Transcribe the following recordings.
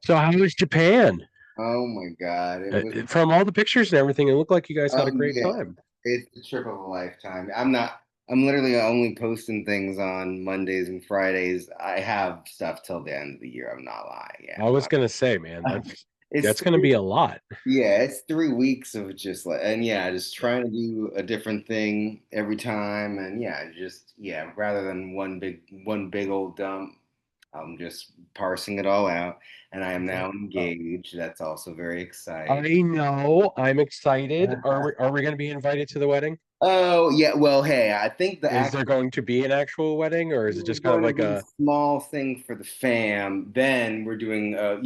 So how was Japan? Oh my God. It was, From all the pictures and everything, it looked like you guys had oh a great yeah, time. it's the trip of a lifetime. I'm literally only posting things on Mondays and Fridays. I have stuff till the end of the year. I'm not lying. Yeah, I was gonna say, man, I'm not. It's that's gonna three, be a lot. yeah, it's 3 weeks of just like, and yeah, just trying to do a different thing every time. And yeah, rather than one big old dump, I'm just parsing it all out. And I am now Uh, engaged. That's also very exciting. I know. I'm excited. Are we going to be invited to the wedding? Oh yeah, well, hey, I think the Is there actual going to be an actual wedding, or is it we're just kind of going to like do a a small thing for the fam. Then we're doing a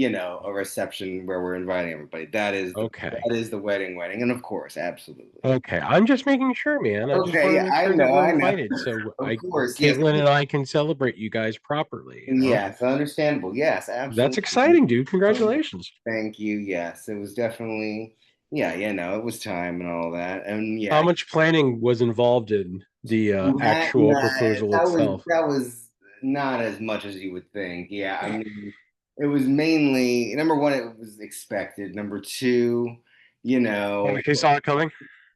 reception where we're inviting everybody. okay? That is the wedding, and of course, absolutely. Okay, I'm just making sure, man. I just Okay, want to yeah, make sure that we're I know. invited, so Of I, course, yes, Caitlin and I can celebrate you guys properly. yes, understandable. Yes, That's absolutely. exciting, dude. Congratulations. Thank you. Yes, it was definitely, yeah, no, it was time and all that, and How yeah, much planning was involved in the actual proposal itself? that was not as much as you would think. Yeah, I mean, it was mainly number one, it was expected. Number two, you Oh, know, he saw it coming.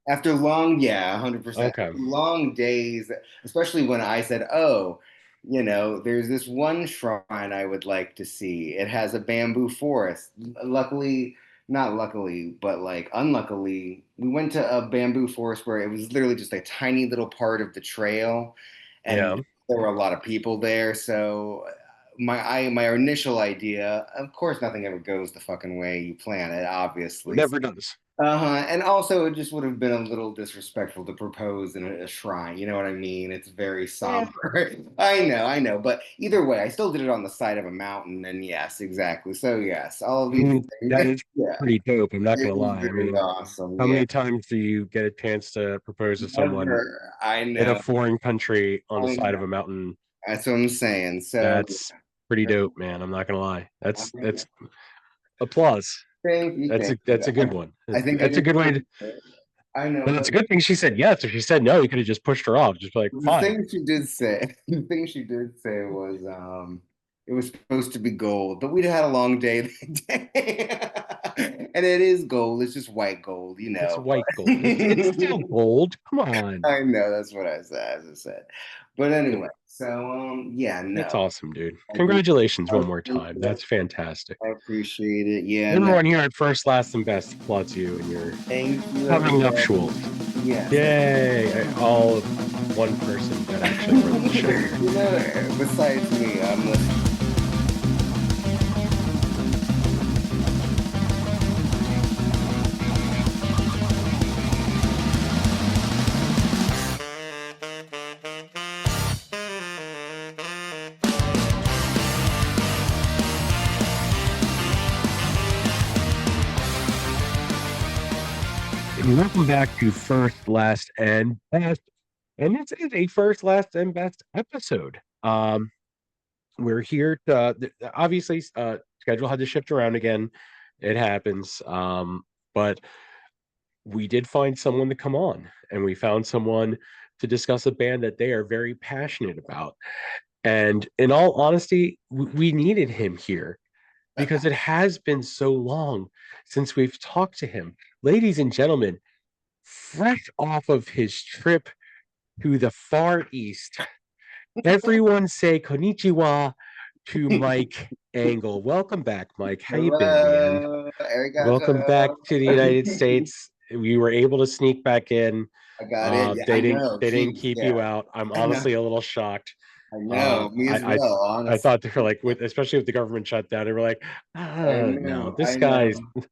after long, yeah, 100%, Okay. long days, especially when I said, "Oh, there's this one shrine I would like to see. It has a bamboo forest." Luckily, not luckily, but like unluckily, we went to a bamboo forest where it was literally just a tiny little part of the trail, and Yeah. there were a lot of people there. So my initial idea, of course, nothing ever goes the fucking way you plan it, It obviously. never does. Uh-huh. And also, it just would have been a little disrespectful to propose in a shrine. You know what I mean? It's very Yeah. somber. I know. But either way, I still did it on the side of a mountain. And yes, exactly. So, yes, all of I these mean, things. that is Yeah, pretty dope. I'm not it gonna was lie. I very mean, awesome. how Yeah. many times do you get a chance to propose to someone Never. I in a know. foreign country on the I side of know. a mountain? That's what I'm saying. So, That's pretty dope, man. I'm not gonna lie. I That's applause. thank you. Thank you. That's a good one. I think I That's a did. good way to. I know, Well, but it's a good thing she said yes. If she said no, you could have just pushed her off. Just be like, the fine. thing she did say, the thing she did say was, it was supposed to be gold, but we'd had a long day that day, and it is gold. It's just white gold, you It's know. white gold. It's still gold. Come on. I know that's what I said, as I said. But anyway, so yeah, That's no, awesome, dude. I do. Congratulations I one more time. That's fantastic. appreciate it. Yeah, no, Everyone here at First, Last, and Best applauds you and your thank you, coming everybody. nuptials. Yes, Yay! All of one person that actually wrote the show here. besides me, I'm listening. And welcome back to First, Last, and Best. And this is a First, Last, and Best episode. We're here to obviously schedule had to shift around again. It happens. But we did find someone to come on, and we found someone to discuss a band that they are very passionate about. And in all honesty, we needed him here because it has been so long since we've talked to him. Ladies and gentlemen, fresh off of his trip to the Far East, everyone say konnichiwa to Mike Engle. Welcome back, Mike. How you been, man? Hello, Welcome back arigato. to the United States. We were able to sneak back in. I got it. Yeah, They I didn't know. they didn't Jeez, keep yeah, you out. I'm I know. honestly a little shocked. I Uh, know. Me as I I well, I honestly. thought they were like with especially with the government shutdown, they were like, no, this I guy's know.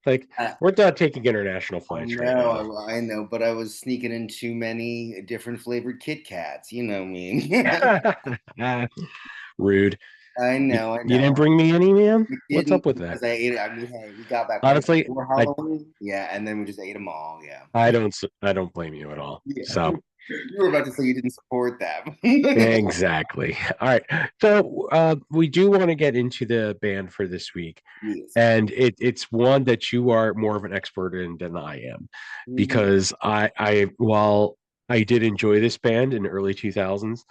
like I, we're not taking international I flights right now. know. I know. But I was sneaking in too many different flavored Kit Kats. You know me. Rude. I You, know. I you didn't know. bring me any, man. We What's didn't up with that? because I ate it. I mean, hey, we got back right Honestly, before I Halloween. Yeah, and then we just ate them all. Yeah. I don't blame you at all. Yeah. So You were about to say you didn't support that. exactly. All right. So we do want to get into the band for this week. Yes. And it's one that you are more of an expert in than I am, Mhm. because while I did enjoy this band in the early 2000s,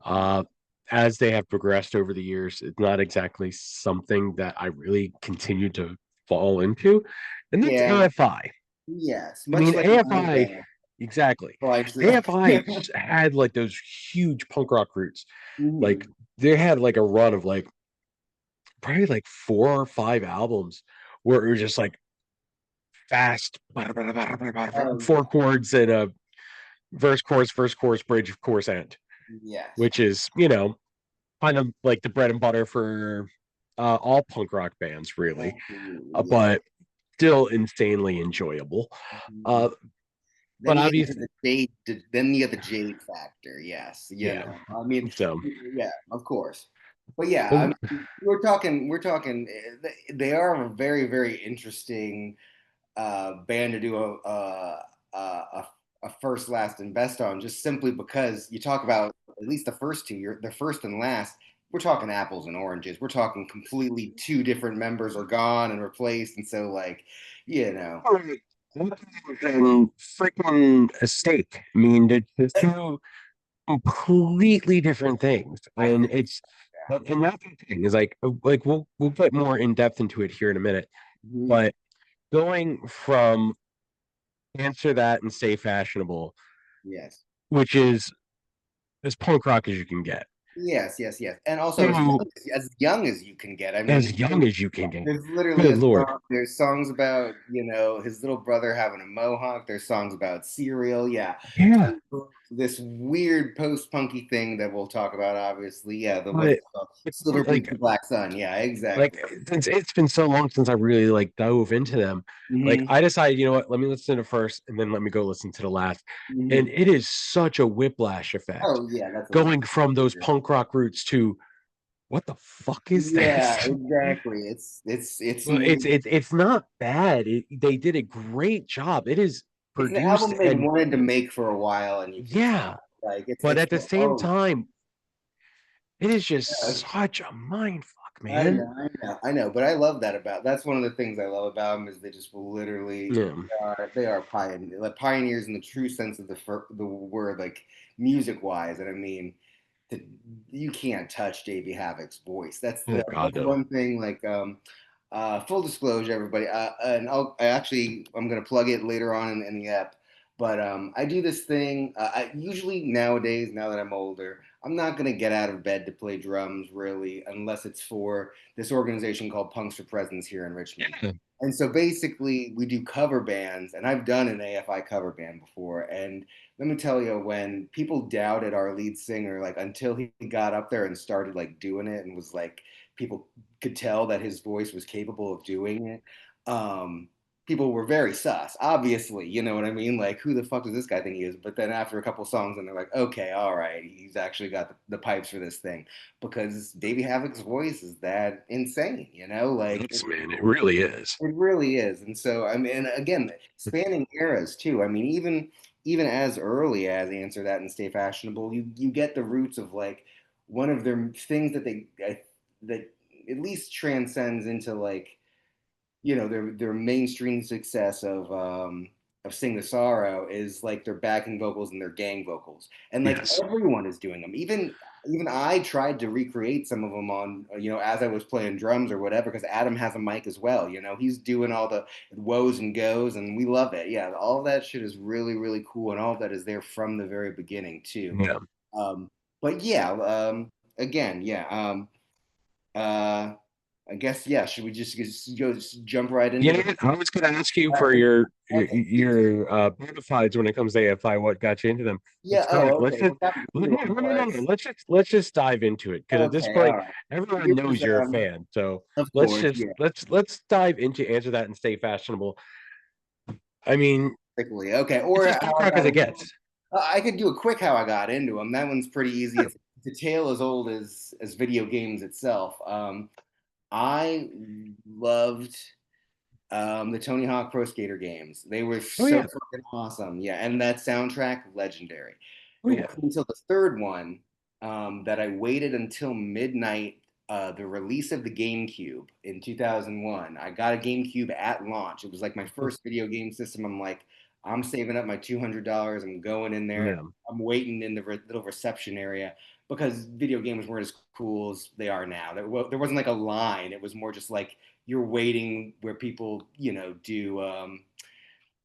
uh, as they have progressed over the years, it's not exactly something that I really continue to fall into, and that's Yeah. AFI. Yes. I Much mean, like my AFI exactly. well, actually, AFI had like those huge punk rock roots. Like mhm. they had like a run of like probably like 4 or 5 albums where it was just like fast Oh four yeah. chords and a verse, chorus, bridge, chorus, end, Yes. which is, kind of like the bread and butter for all punk rock bands, really, Absolutely. Yeah. but still insanely enjoyable. Mhm. Uh, Then but you get into obviously, the jade. Then you get the jade factor. Yes, yeah. I mean, So, yeah, of course. But yeah, I well, mean, we're talking. They are a very, very interesting band to do a first, last, and best on, just simply because you talk about at least the first two. You're the first and last. We're talking apples and oranges. We're talking completely two different members are gone and replaced, and so like, you know. and freaking a steak. I mean, it's two completely different things, I and think. it's and that's the thing is like we'll get more in depth into it here in a minute, Mhm. but going from answer that and stay fashionable, Yes. which is as punk rock as you can get, Yes, yes, yes. And also to as young as you can get. I mean, as young as you can get. there's literally Good a lord, song, there's songs about, his little brother having a mohawk. There's songs about cereal. Yeah. yeah, This weird post-punky thing that we'll talk about, obviously. Yeah, the what's but it called? Silver Bleach like the Black Sun. Yeah, like exactly. since it's been so long since I really like dove into them, like Hmm. I decided, you know what, let me listen to the first and then let me go listen to the last. And Hmm. it is such a whiplash effect Oh yeah, that's a going from those punk rock roots to what the fuck is yeah, this? exactly. It's Well, it's not bad. They did a great job. It is it's an produced album they've and wanted to make for a while, and you can tell. yeah, Like but it's at the the same oh time, it is just yeah, such a mind fuck, I man. know, I know, I know, but I love that about. That's one of the things I love about them is they just will literally Yeah, they are like pioneers in the true sense of the word, like music wise. And I mean, the, you can't touch JB Havoc's voice. oh god That's no. one thing. Like, full disclosure, everybody, and I'm gonna plug it later on in the app. But I do this thing. I usually nowadays, now that I'm older, I'm not gonna get out of bed to play drums really, unless it's for this organization called Punks for Presence here in Richmond. Yeah, And so basically, we do cover bands, and I've done an AFI cover band before. And let me tell you, when people doubted our lead singer, like until he got up there and started like doing it, and was like, people could tell that his voice was capable of doing it. Um, People were very sus, obviously, you know what I mean? Like, who the fuck does this guy think he is? But then after a couple songs, and they're like, okay, all right, he's actually got the pipes for this thing, because Davey Havoc's voice is that insane, like it's man, it really is. it really is. And so, I mean, and again, spanning eras too. I mean, even as early as Answer That and Stay Fashionable, you get the roots of like one of their things that that at least transcends into like their mainstream success of Sing the Sorrow is like their backing vocals and their gang vocals, and like Yes. everyone is doing them. Even I tried to recreate some of them on as I was playing drums or whatever, because Adam has a mic as well. He's doing all the woes and goes, and we love it. Yeah, all that shit is really, really cool, and all that is there from the very beginning too. Yeah. um but yeah, again, yeah, uh I guess, yeah. Should we just go jump right You into know, the? I was going to ask you for Okay. Okay. your bona fides when it comes to AFI. What got you into them? Yeah. Let's go. Oh, Let's okay. just Well, that no, one no. was Let's just dive into it because at this okay. All point, right. everyone Here's knows you're a fan. So of let's course, just yeah. let's dive into answer that and stay fashionable. I mean, Quickly. Okay. it's Or as how punk I rock as got it into gets. them. I could do a quick how I got into them. That one's pretty easy. It's a tale as old as video games itself. I loved the Tony Hawk Pro Skater games. They were Oh so yeah, fucking awesome. Yeah, and that soundtrack, legendary. oh It yeah, wasn't until the third one that I waited until midnight, the release of the GameCube in 2001. I got a GameCube at launch. It was like my first video game system. I'm like, I'm saving up my $200. I'm going in there. yeah. I'm waiting in the little reception area. because video games weren't as cool as they are now. There wasn't like a line. It was more just like you're waiting where people, do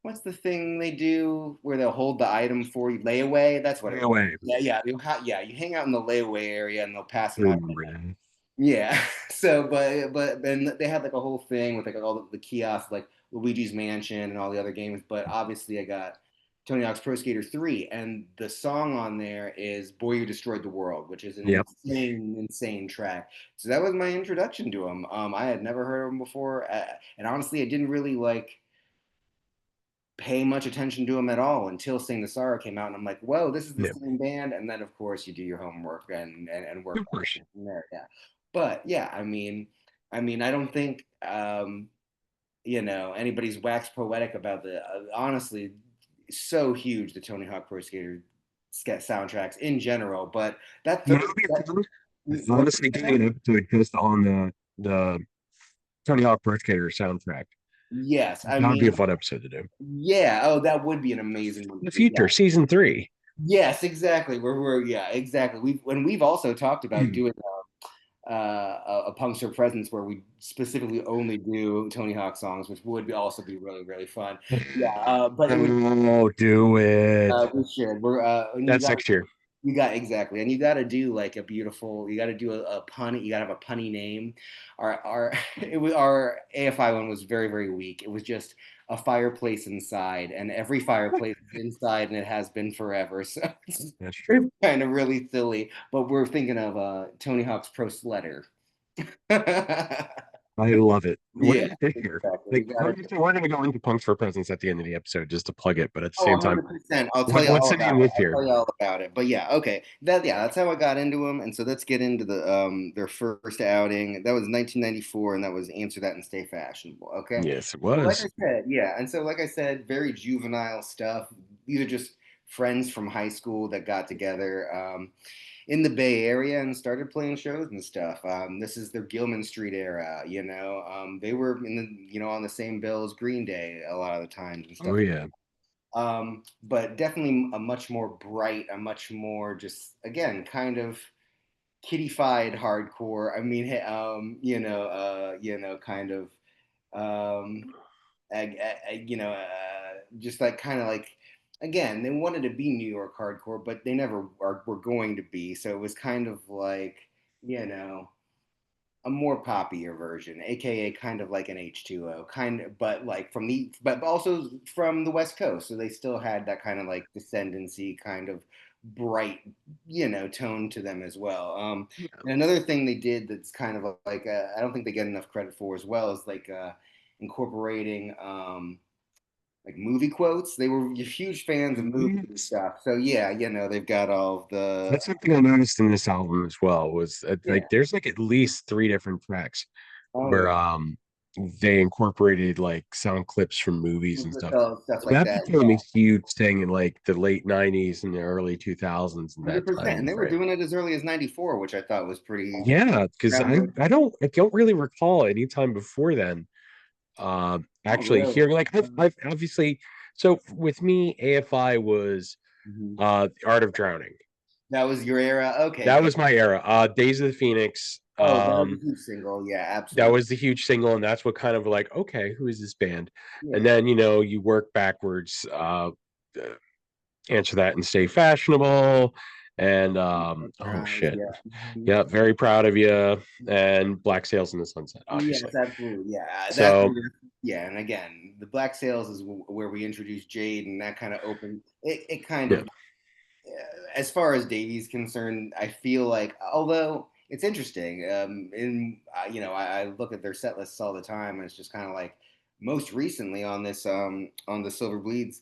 what's the thing they do where they'll hold the item for you? Layaway. That's what it was. Layaway. Yeah, yeah, yeah. You hang out in the layaway area and they'll pass I an item. remember that. Yeah. So, but then they had like a whole thing with like all the kiosks, like Luigi's Mansion and all the other games. But obviously, I got Tony Hawk's Pro Skater 3, and the song on there is "Boy You Destroyed the World," which is an Yep. insane, insane track. So that was my introduction to him. I had never heard of him before, and honestly, I didn't really like pay much attention to him at all until Sing the Sorrow came out, and I'm like, whoa, this is the Yep. same band. And then of course you do your homework and work Of course. from there. Yeah, but yeah, I don't think anybody's waxed poetic about the honestly so huge the Tony Hawk Pro Skater soundtracks in general, but that You third know, it'd be that, fun. what Honestly, doing an episode just on the Tony Hawk Pro Skater soundtrack. yes, That would be a fun episode to do. yeah, oh, that would be an amazing one In the to do. future, Yeah. season three. Yes, exactly. Yeah, exactly. We've also talked about doing a Punkster Presence where we specifically only do Tony Hawk songs, which would also be really really fun. Yeah, but it would Oh, do it. we should. We're and That's next year. you got exactly, and you got to do like a beautiful. You got to do a pun. You got to have a punny name. Our it was our AFI one was very very weak. It was just a fireplace inside, and every fireplace is inside, and it has been forever. So That's true. it's kind of really silly. But we're thinking of Tony Hawk's Pro Sletter. Yeah, I love it. What did I do here? exactly. We Like, got it. we're going to go into Punks for Presents at the end of the episode just to plug it, but at the Oh, same time, 100%. I'll tell you what's all the about name it. this I'll year? tell you all about it. But yeah, okay. That's how I got into them. And so let's get into their first outing. That was 1994, and that was Answer That and Stay Fashionable. Okay. Yes, it So like I was. said, yeah. And so like I said, very juvenile stuff. These are just friends from high school that got together. In the Bay Area and started playing shows and stuff. This is their Gilman Street era, They were in on the same bill as Green Day a lot of the times and Oh, stuff. yeah. But definitely a much more bright, a much more just again kind of kiddified hardcore. I mean, kind of um, just like kind of like again, they wanted to be New York hardcore, but they never were going to be. So it was kind of like you know a more poppier version, aka kind of like an H2O, kind of, but like but also from the West Coast. So they still had that kind of like descendancy, kind of bright, tone to them as well. And another thing they did that's kind of like I don't think they get enough credit for as well is like incorporating like movie quotes. They were huge fans of movies and Yes. stuff. So yeah, they've got all the That's something I noticed in this album as well, was like yeah. there's like at least three different tracks Oh where yeah. they incorporated like sound clips from movies and stuff. Stuff So like that that. became a huge thing in like the late 90s and the early 2000s in that 100%. time And they were frame. doing it as early as 94, which I thought was pretty Yeah, because groundbreaking. I don't really recall any time before then Oh, actually really? hearing like I've obviously, so with me AFI was Mhm. The Art of Drowning. That was your era? Okay, That good. was my era. Days of the Phoenix. Oh, that was a huge single. Yeah, That absolutely. was the huge single, and that's what kind of like, okay, who is this band? And Yeah. then you work backwards, uh, answer that and stay fashionable. And oh Mesmerized, shit. yeah. Mhm. Yeah, very proud of you. And Black Sails in the Sunset, obviously. Yes, absolutely. Yeah, So yeah. And again, the Black Sails is where we introduced Jade, and that kind of opened it. It kind yeah, of as far as Davey's concerned, I feel like although it's interesting, I look at their set lists all the time, and it's just kind of like most recently on this on the Silver Bleeds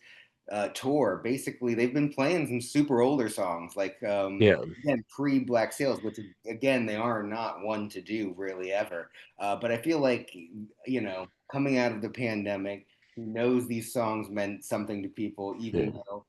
tour, basically they've been playing some super older songs like yeah. again pre Black Sails, which again they are not one to do really ever. But I feel like coming out of the pandemic, he knows these songs meant something to people, even Yeah. though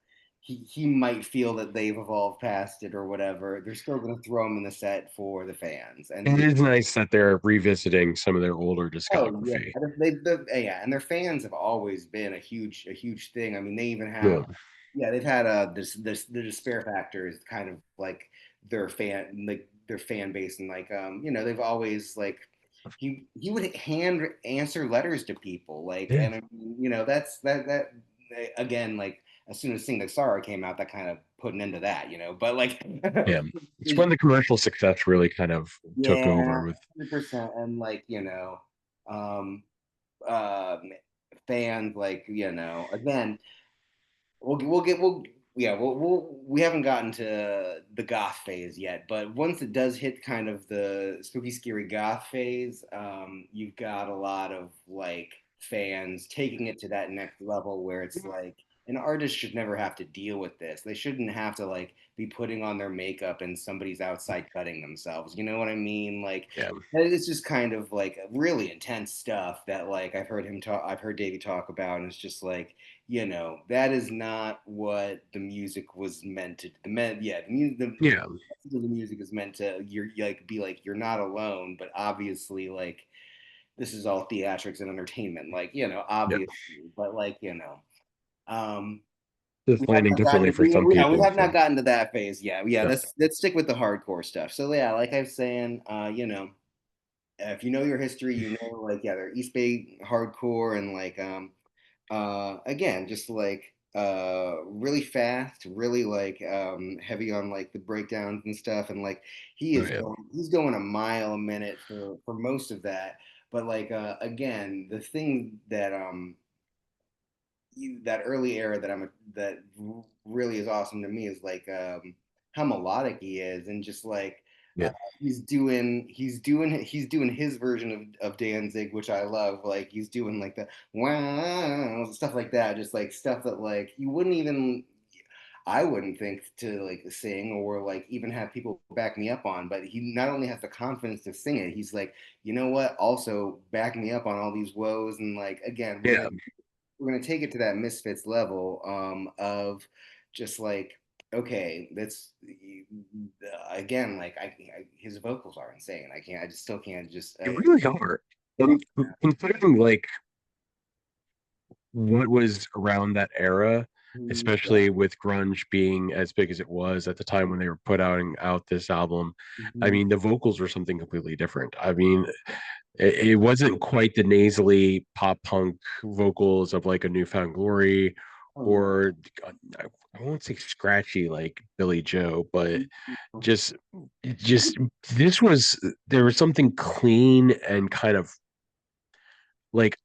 he might feel that they've evolved past it or whatever. They're still going to throw him in the set for the fans. It And is nice that they're revisiting some of their older oh yeah, discography. yeah, and their fans have always been a huge thing. I mean, they even Yeah. have, yeah, they've had the Despair Factor is kind of like their fan base, and like they've always like he would hand answer letters to people, like, Yeah. and I mean, that again, like as soon as Sing Sarah came out, that kind of put an end to that, but like Yeah. It's when the commercial success really kind of took yeah, over with 100%. And like, um uh fans, like, again, we'll yeah, we haven't gotten to the goth phase yet, but once it does hit kind of the spooky scary goth phase, you've got a lot of like fans taking it to that next level where it's like an artist should never have to deal with this. They shouldn't have to like be putting on their makeup and somebody's outside cutting themselves. You know what I mean? Like yeah. it's just kind of like really intense stuff that like I've heard Davey talk about, and it's just like, that is not what the music was meant to. The Yeah. message of the music is meant to you're like be like you're not alone, but obviously like this is all theatrics and entertainment, like Yeah. obviously, but like um, Just landing differently for some we people. have not So gotten to that phase yet. Yeah, yeah. let's stick with the hardcore stuff. So yeah, like I was saying, if you know your history, like yeah, they're East Bay hardcore, and like again, just like really fast, really like heavy on like the breakdowns and stuff, and like Oh, yeah. he's going a mile a minute for most of that. But like again, the thing that that early era that really is awesome to me is like how melodic he is, and just like uh, Yeah. he's doing his version of Danzig, which I love. Like he's doing like the wow stuff like that, just like stuff that like you wouldn't even I wouldn't think to like sing or like even have people back me up on. But he not only has the confidence to sing it, he's like, you know what? Also back me up on all these woes, and like again, Yeah. we're gonna take it to that Misfits level of just like, okay, that's again, like his vocals are insane. I just still can't just You really are. And considering like what was around that era, yeah. especially with grunge being as big as it was at the time when they were putting out this album, I Mhm. mean, the vocals were something completely different. I mean, it wasn't quite the nasally pop punk vocals of like a Newfound Glory Oh no. or I won't say scratchy like Billy Joe, but just just this was there was something clean and kind of like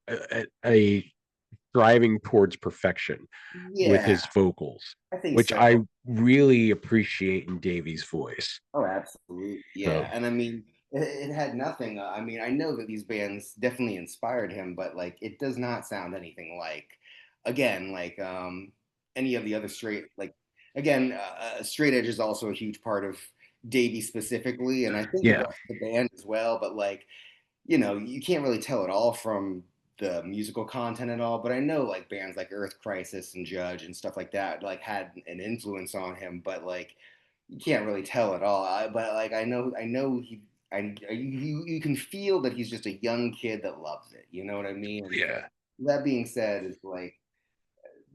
a striving towards perfection with Yeah, his vocals, I think which so. I really appreciate in Davy's voice. Oh, absolutely. So Yeah. And I mean, it had nothing. I mean, I know that these bands definitely inspired him, but like it does not sound anything like, again, like any of the other again, straight edge is also a huge part of Davey specifically, and I think the yeah, rest of the band as well, but like, you can't really tell it all from the musical content at all, but I know like bands like Earth Crisis and Judge and stuff like that like had an influence on him, but like you can't really tell at all. But like I know you can feel that he's just a young kid that loves it. You know what I mean? And yeah. that being said, is like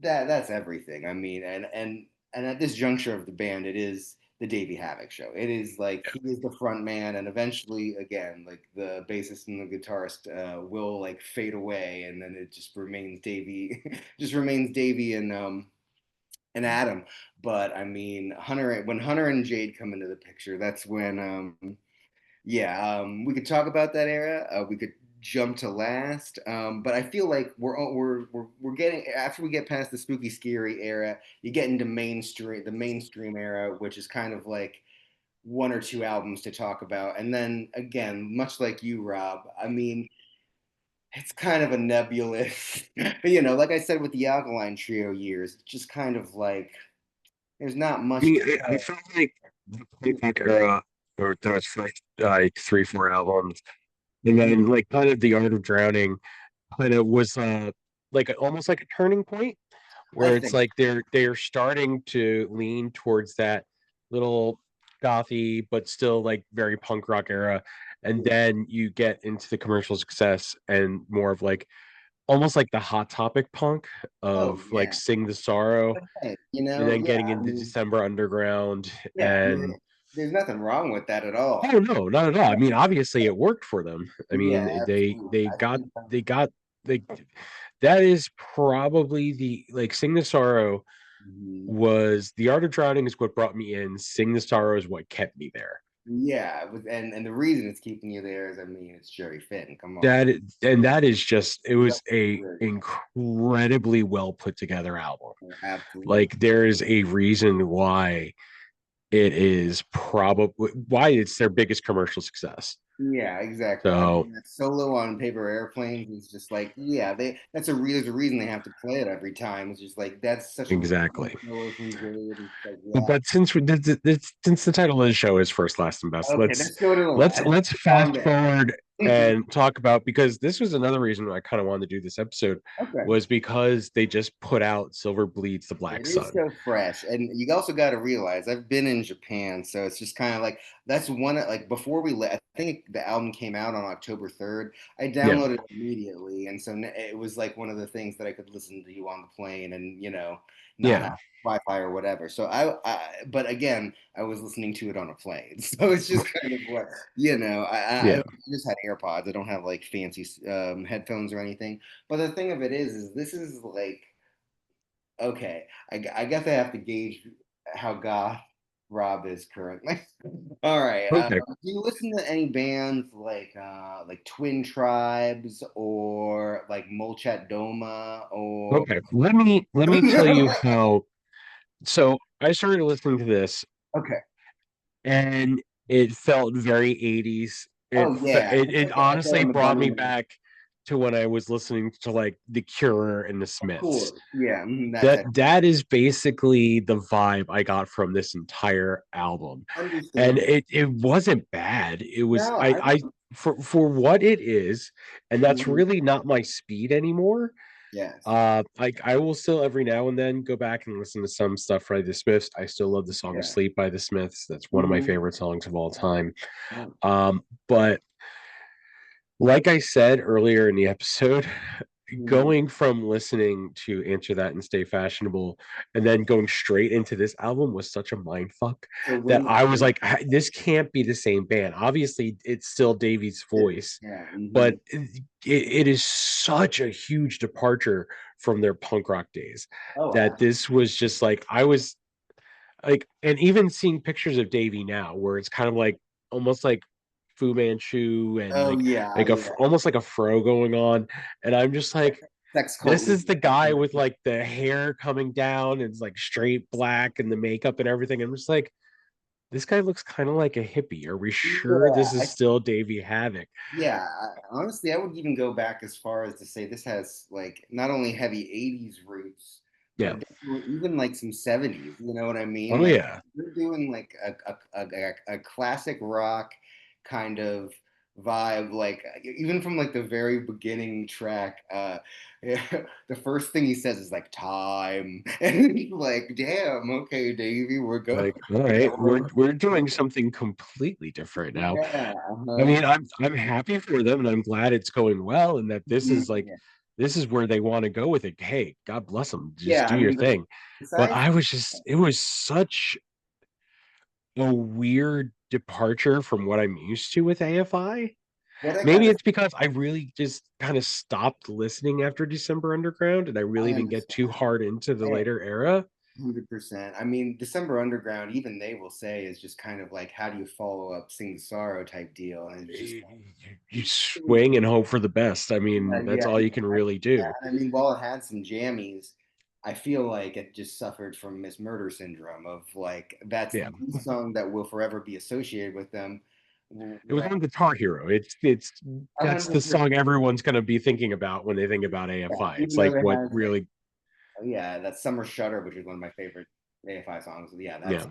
that's everything. I mean, and at this juncture of the band, it is the Davey Havoc show. It is like he is the front man, and eventually, again, like the bassist and the guitarist will like fade away, and then it just remains Davey, just remains Davey and Adam. But I mean, Hunter and Jade come into the picture, that's when yeah, we could talk about that era. We could jump to last, but I feel like we're getting after we get past the spooky scary era, you get into the mainstream era, which is kind of like one or two albums to talk about, and then again, much like you, Rob. I mean, it's kind of a nebulous, like I said with the Alkaline Trio years, it's just kind of like there's not I much mean, to I felt like the punk era, or those first like 3, 4 albums, and say. then like kind of the Art of Drowning, kind of was like almost like a turning point I where it's think like they're starting to lean towards that little gothy but still like very punk rock era, and then you get into the commercial success and more of like almost like the hot topic punk oh of like yeah. Sing the Sorrow, Hey, and then yeah, getting I into mean, December Underground yeah, I and mean, there's nothing wrong with that at all. Oh no, not at all. I mean, obviously it worked for them. I Yeah, mean, they absolutely. they I got think they got they that is probably the like Sing the Sorrow mhm. was the art of drowning is what brought me in. Sing the Sorrow is what kept me there. Yeah, and the reason it's keeping you there is, I mean, it's Jerry Finn. Come on. That and that is just it That's was a great. incredibly well put together album. Absolutely. Like there is a reason why it is probably why it's their biggest commercial success. Yeah, exactly. I So mean, that solo on Paper Airplanes is just like, yeah, that's there's a reason they have to play it every time. It's just like that's such a great exactly. solo from Dave. It's like, yeah. But since the title of the show is first, last, and best, Okay, let's go to the let's last. let's Calm fast down. forward and talk about because this was another reason I kind of wanted to do this episode Okay. was because they just put out Silver Bleeds the Black It is Sun. so fresh. And you also got to realize I've been in Japan, so it's just kind of like that's one like before we I think the album came out on October 3rd. I Yeah, downloaded it immediately, and so it was like one of the things that I could listen to you on the plane and, not yeah, have Wi-Fi or whatever. So but again, I was listening to it on a plane. So it's just kind of what, I yeah. just had AirPods. I don't have like fancy headphones or anything. But the thing of it is this is like okay, I guess I have to gauge how goth Rob is currently. All right. Okay, Do you listen to any bands like Twin Tribes or like Molchat Doma or okay. Let me tell you how. So I started listening to this Okay. and it felt very 80s. Oh yeah. It I feel honestly on the brought Bunny me Man. back to when I was listening to like The Cure and The Of Smiths. course. Yeah, that's That it. that is basically the vibe I got from this entire album. And Understandable. it wasn't bad. It was No, I for what it is, and that's Mhm. really not my speed anymore. Yes. Like I will still every now and then go back and listen to some stuff by the Smiths. I still love the song Yeah. "Sleep" by the Smiths. That's one of my Mhm. favorite songs of all time. Oh, But like I said earlier in the episode, mhm. going from listening to Answer That and Stay Fashionable and then going straight into this album was such a mind fuck So that when I was like, this can't be the same band. Obviously, it's still Davy's voice, yeah. but it is such a huge departure from their punk rock days Oh, that this was just like, I was like, and even seeing pictures of Davy now, where it's kind of like almost like Fu Manchu and oh yeah, like yeah. almost like a fro going on, and I'm just like, Sex cult this leader. is the guy with like the hair coming down and it's like straight black and the makeup and everything. I'm just like, this guy looks kind of like a hippie. Are we sure Yeah, this is still Davy Havoc? yeah. Honestly, I would even go back as far as to say this has like not only heavy '80s roots, Yeah. but even like some '70s. You know what I mean? Oh Like yeah. you're doing like a classic rock kind of vibe. Like even from like the very beginning track, the first thing he says is like "time," and it's like, "Damn, okay, Davey, we're going." Like, all right, we're doing something completely different now. Yeah, I uh-huh. mean, I'm happy for them and I'm glad it's going well and that this is like Mhm. this is where they want to go with it. Hey, God bless them. Just Yeah, do I your mean, thing. But besides, I was just it was such a weird departure from what I'm used to with AFI. what I Maybe gotta, it's because I really just kind of stopped listening after December Underground and I I really didn't get too understand. hard into the Hey, later era. 100%. I mean, December Underground, even they will say is just kind of like, how do you follow up Sing the Sorrow type deal? And it's just, You swing and hope for the best. I mean, that's yeah, all you can really do. I mean, while it had some jammies, I feel like it just suffered from Miss Murder syndrome of like, that's Yeah. the song that will forever be associated with them. It was Well, on Guitar Hero. It's that's the 100%. song everyone's gonna be thinking about when they think about Yeah, AFI. It's even though like it what has really yeah, that Summer Shudder, which is one of my favorite AFI songs. Yeah, yeah.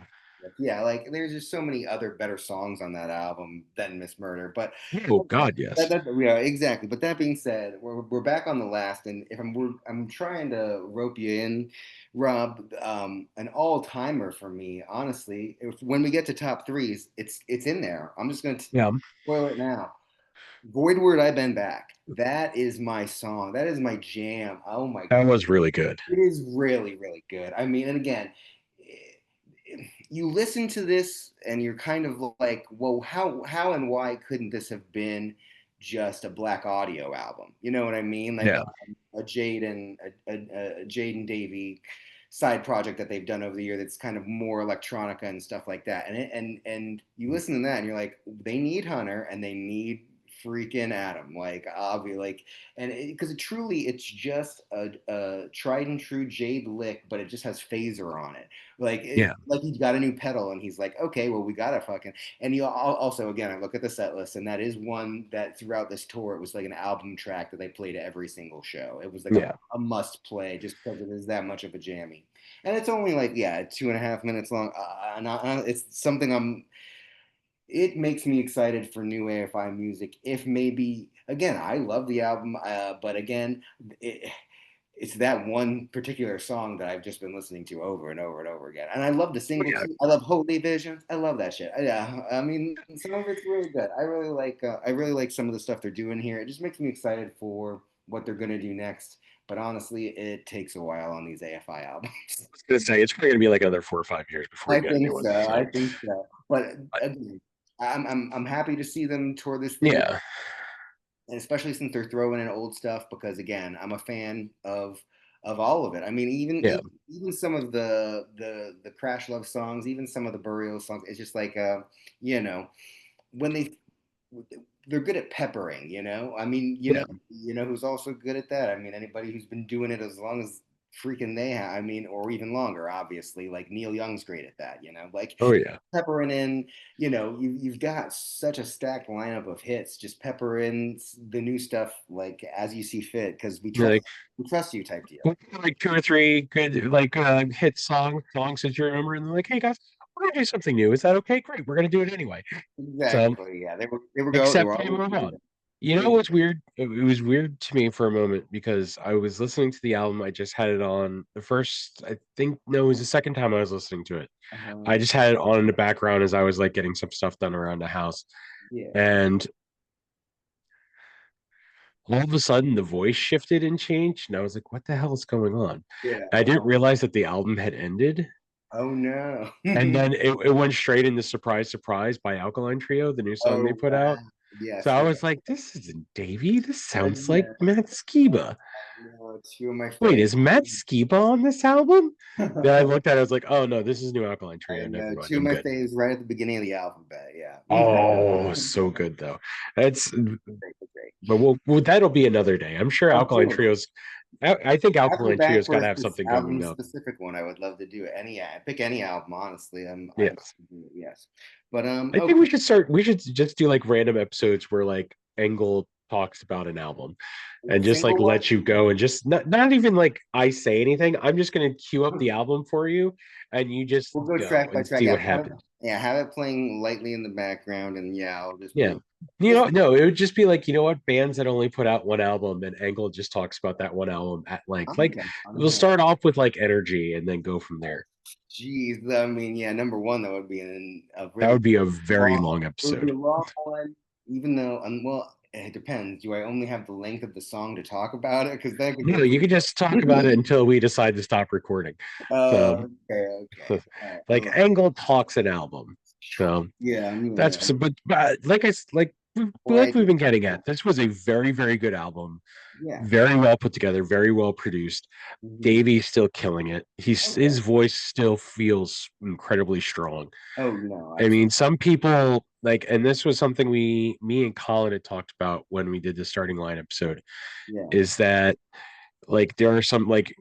yeah, like there's just so many other better songs on that album than Miss Murder. But Oh God, yes. yeah, exactly. But that being said, we're back on the last, and if I'm trying to rope you in, Rob, an all timer for me, honestly. If when we get to top threes, it's in there. I'm just gonna Yeah. spoil it now. Voidward, I've been back. That is my song. That is my jam. Oh my That God. was really good. It is really, really good. I mean, and again, you listen to this and you're kind of like, well, how and why couldn't this have been just a Black Audio album? You know what I mean? Like Yeah. a a Jade and Davy side project that they've done over the year that's kind of more electronica and stuff like that. And you listen to that and you're like, they need Hunter and they need freaking Adam. Like obviously, like, and because truly it's just a tried and true Jade lick, but it just has phaser on it. Yeah. Like he's got a new pedal and he's like, okay, well, we gotta fucking. And you also, again, I look at the set list and that is one that throughout this tour, it was like an album track that they played at every single show. It was like Yeah. a must play just because it is that much of a jammy. And it's only like, yeah, 2.5 minutes long. It's something it makes me excited for new AFI music. If maybe, again, I love the album, but again, it, it's that one particular song that I've just been listening to over and over and over again. And I love the Oh, single yeah. too. I love Holy Visions. I love that shit. Yeah, I mean, some of it's really good. I really like some of the stuff they're doing here. It just makes me excited for what they're gonna do next. But honestly, it takes a while on these AFI albums. I was gonna say it's probably gonna be like another 4 or 5 years before I we get a think new one. so. I So think so. But but again, I'm happy to see them tour this thing, yeah. and especially since they're throwing in old stuff. Because again, I'm a fan of all of it. I mean, Yeah. even some of the Crash Love songs, even some of the Burial songs. It's just like you know, when they're good at peppering, you know. I mean, Yeah. you know who's also good at that. I mean, anybody who's been doing it as long as freaking they have. I mean, or even longer, obviously. Like Neil Young's great at that, you know. Like Oh yeah. peppering in, you know, you've got such a stacked lineup of hits. Just pepper in the new stuff like as you see fit, because You're like we trust you type deal. like 2 or 3 good like hit songs that you remember, and they're like, hey guys, we're gonna do something new. Is that okay? Great, we're gonna do it anyway. So Exactly. Yeah, they except were they always move good. on. You know what's weird? It was weird to me for a moment because I was listening to the album. I just had it on the first, I think, no, it was the second time I was listening to it. I Uh-huh. just had it on in the background as I was like getting some stuff done around the house. Yeah. And all of a sudden the voice shifted and changed. And I was like, what the hell is going on? Yeah. And I didn't realize that the album had ended. Oh no. And then it went straight into Surprise Surprise by Alkaline Trio, the new song they Oh put out. wow. So Yes, I yes. was like, this isn't Davey. This sounds like Yeah. Matt Skiba. No, two of my Wait, faves. is Matt Skiba on this album? Then I I looked at it, I was like, oh no, this is new Alkaline Trio. Never know mind. two of I'm my good. faves right at the beginning of the alphabet. Yeah. Oh, so good though. That's Great, great. but that'll be another day. I'm sure Of Alkaline course. Trios. I think Have me Alkaline back Trio's for got a to have something album coming up. specific one. I would love to do it. Pick any album. Honestly, I'm Yes. yes. But I think we okay. should start. We should just do like random episodes where like Engle talks about an album and just like Single let you one. go and just not even like I say anything. I'm just gonna queue up the album for you and you just We'll go go track by and track. see Yeah, what happens. have it playing lightly in the background, and yeah, I'll just Yeah. be You just know, no, it would just be like, you know what, bands that only put out one album and Engle just talks about that one album at length. Like I'm we'll here. start off with like energy and then go from there. Jeez, I mean, yeah, number one, that would be a That really would be a very long. long It would be episode. a long one, even though, well, it depends. Do I only have the length of the song to talk about it? Because that could No, get you could just talk about it pretty. until we decide to stop recording. So Okay, okay. All right. like Angle talks an album. So Yeah, that's but boy, like we've been getting at. This was a very very good album, yeah. very well put together, very well produced. Hmm. Davey's still killing it. Oh His yeah. voice still feels incredibly strong. Oh no, I mean, absolutely. some people like, and this was something me and Colin had talked about when we did the starting line episode, Yeah. is that like there are some like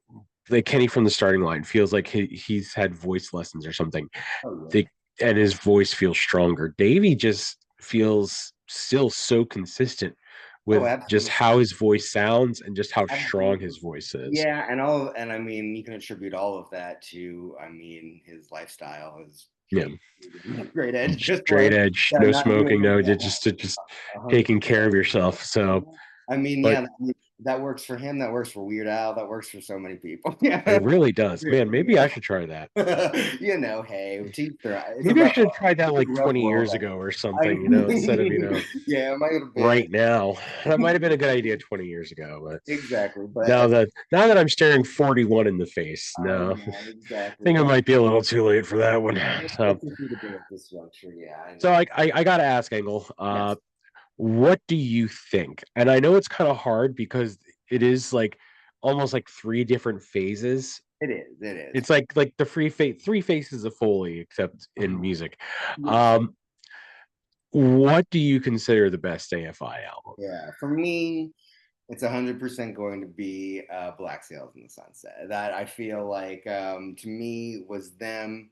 Kenny from the starting line feels like he's had voice lessons or something. Oh yeah. The and his voice feels stronger. Davey just feels still so consistent Oh, with just absolutely. how his voice sounds and just how strong Absolutely. his voice is. Yeah, and I mean, you can attribute all of that to, I mean, his lifestyle, his Yeah, great edge, just straight like edge, yeah, no not doing smoking, it. no Yeah, just 100%. taking care of yourself. So, I mean, but yeah. that works for him. That works for Weird Al. That works for so many people. Yeah, It really does. Man, maybe I yeah. should try that. Hey, it's a Maybe I rough should have world. tried that It's a like rough 20 world years out ago or there. something, instead of, Yeah, it might have been right now. That might have been a good idea 20 years ago, but exactly, but now that I'm staring 41 in the face, I no, I know exactly. think it But might be a little too late for that one. So, that's just me to do at this juncture. Yeah, I so know. I gotta ask, Engel, Yes, what do you think? And I know it's kind of hard because it is like almost like three different phases. it is. It is. It's like the three faces of Foley, except in Uh-huh. music. Yes. Um, what do you consider the best AFI album? Yeah. For me, it's 100% going to be Black Sails in the Sunset. That I feel like to me was them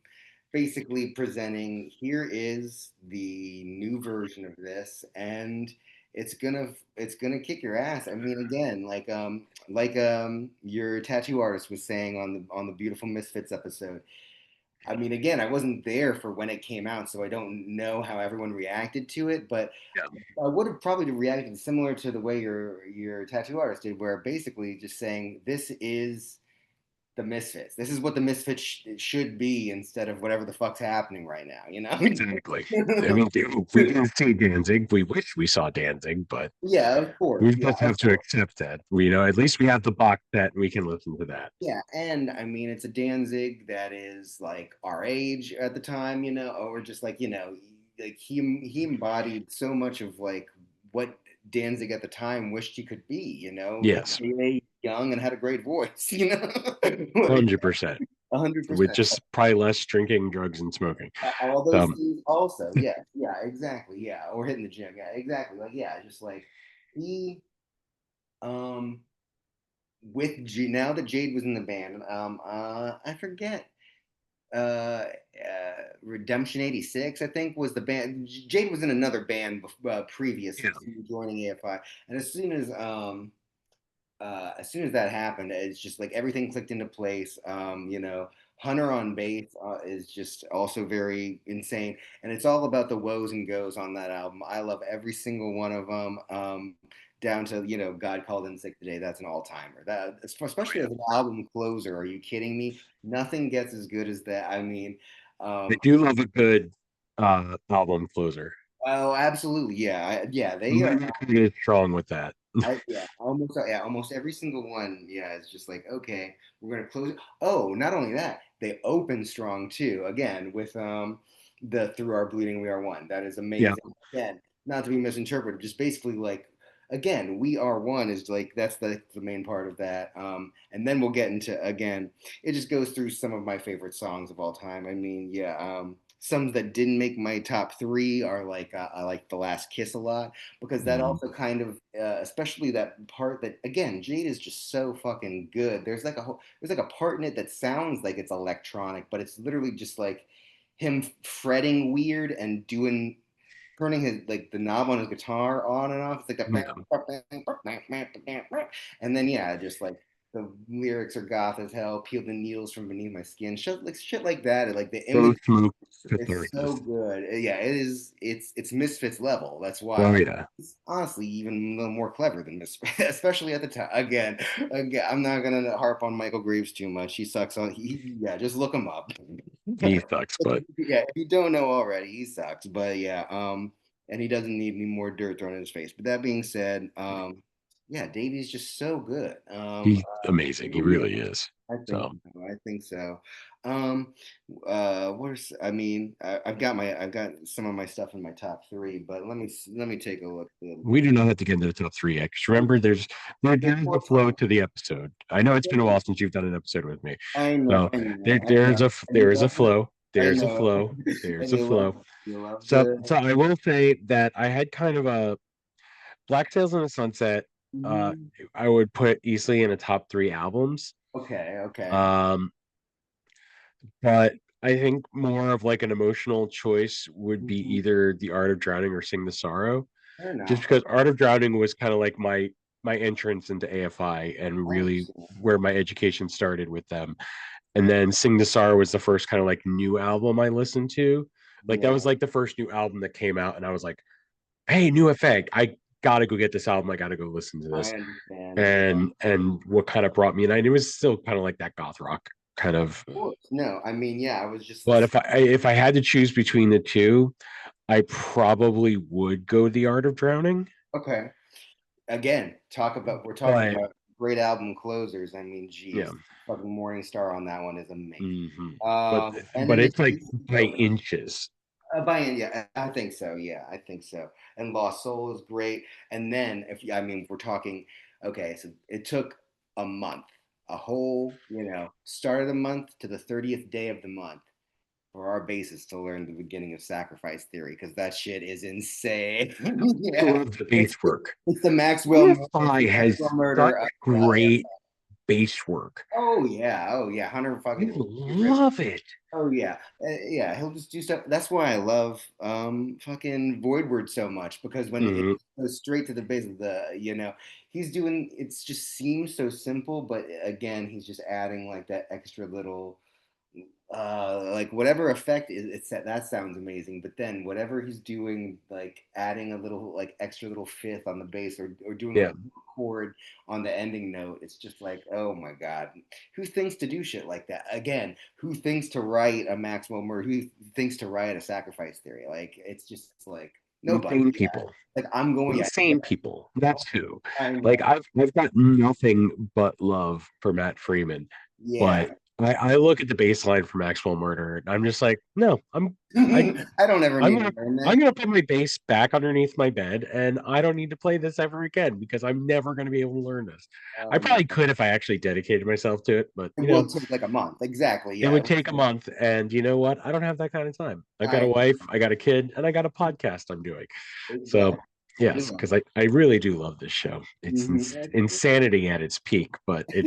basically presenting here is the new version of this, and it's gonna kick your ass. I mean, again, your tattoo artist was saying on the Beautiful Misfits episode. I mean, again, I wasn't there for when it came out, so I don't know how everyone reacted to it, but Yeah. I would have probably reacted similar to the way your tattoo artist did, where basically just saying this is the Misfits. This is what the Misfits should be instead of whatever the fuck's happening right now. You Exactly. I know? mean, we didn't see Danzig. We wish we saw Danzig, but Yeah, of course. we Yeah, just have of to course. accept that. At least we have the box set and we can listen to that. Yeah, and I mean, it's a Danzig that is like our age at the time, or just like like he embodied so much of like what Danzig at the time wished he could be, Yes, AKA young and had a great voice, 100%. 100%. With just probably less drinking, drugs, and smoking. All those Um, things also, yeah, yeah, exactly, yeah, or hitting the gym, yeah, exactly, like yeah, just like he, um, now that Jade was in the band, I forget uh, Redemption 86, I think, was the band. Jade was in another band previous yeah. to joining AFI, and as soon as that happened, it's just like everything clicked into place. Hunter on bass is just also very insane, and it's all about the woes and goes on that album. I love every single one of them. Down to God called in sick today. That's an all timer. That Oh, especially yeah. as an album closer. Are you kidding me? Nothing gets as good as that. I mean, I um, do love a good album closer. oh, absolutely, yeah, yeah. They are. Lyric is strong with that. Almost every single one. Yeah, it's just like okay, we're gonna close it. Oh, not only that, they open strong too. Again, with the through our bleeding we are one. That is Yeah. amazing. Again, not to be misinterpreted, just basically like again, we are one is like that's the main part of that. And then we'll get into again. It just goes through some of my favorite songs of all time. I mean, yeah. Some that didn't make my top three are like I like The Last Kiss a lot because that Mhm. also kind of especially that part that again Jade is just so fucking good. There's like a part in it that sounds like it's electronic, but it's literally just like him fretting weird and doing turning his like the knob on his guitar on and off. It's like Yeah. a and then yeah, just like the lyrics are goth as hell. Peel the needles from beneath my skin. Shit like that. And, like the So image smooth is so catharsis. good. Yeah, it is. It's Misfits level. That's Oh why yeah. it's honestly even a little more clever than Misfits, especially at the time. Again, I'm not gonna harp on Michael Graves too much. He sucks on. Yeah, just look him up. He sucks, but Yeah, if you don't know already, he sucks. But yeah, and he doesn't need any more dirt thrown in his face. But that being said, yeah, Davey's just so good. he's amazing. He Yeah, really is. I think So so. I think so. Um, I mean, I've got some of my stuff in my top three, but let me take a look. we do not have to get into the top three yet. 'Cause remember, There's there's the more flow time. to the episode. I know it's been a while since you've done an episode with me. I know, So I know, I know. And you there is a love it. flow. I There's a know. flow. There's And a flow. you love So the. I will say that I had kind of a Black Sails in the Sunset. Uh, Mhm. I would put easily in a top three albums. Okay, okay. Um, but I think more of like an emotional choice would be Mhm. either The Art of Drowning or Sing the Sorrow, Fair just enough. because Art of Drowning was kind of like my entrance into AFI and I really understand. where my education started with them. And then Sing the Sorrow was the first kind of like new album I listened to. Like that Yeah. was like the first new album that came out, and I was like, "Hey, new effect!" I gotta go get this album. I gotta go listen to I this. understand. Yeah, of And what kind of brought me in, and it was still kind of like that goth rock kind of. course. No, I mean, yeah, I was just But this. if I had to choose between the two, I probably would go The Art of Drowning. Okay. Again, we're talking But about great album closers. I mean, yeah, geez, fucking Morning Star on that one is amazing. hmm but And but then it's like the by inches. buy-in, yeah, I think so. Yeah, I think so. And Lost Soul is great. And then I mean, if we're talking, okay, so it took a month, a whole, start of the month to the 30th day of the month for our basis to learn the beginning of Sacrifice Theory because that shit is insane. I Yeah, love the it's bass work. it's the Maxwell it's EFI the has Maxwell such murder. Hell yeah. great bass work. Oh yeah, 100 I fucking. love it. Oh yeah, yeah. He'll just do stuff. That's why I love fucking Voidward so much because when it hmm goes straight to the base of he's doing. It's just seems so simple, but again, he's just adding like that extra little like whatever effect is it's that sounds amazing, but then whatever he's doing, like adding a little like extra little fifth on the bass or doing a Yeah, chord on the ending note, it's just like, oh my god, who thinks to do shit like that? Again, who thinks to write a Maxwell murder? Who thinks to write a Sacrifice Theory? Like it's just like nobody. insane Yeah, people. like I'm going. Yeah, Insane people. That's who. I Like know. I've got nothing but love for Matt Freeman, Yeah. but I look at the baseline for Maxwell Murder and I'm just like, no, I I don't ever I'm need to gonna learn I'm that. gonna put my bass back underneath my bed, and I don't need to play this ever again because I'm never gonna be able to learn this. I Oh my probably god. could if I actually dedicated myself to it, but It will take like a month. Exactly. it Yeah. would take a month. And you know what? I don't have that kind of time. I've got a I wife, I got a kid, and I got a podcast I'm doing. So exactly. yes, Yeah. because I really do love this show. It's That's cool. insanity at its peak, but I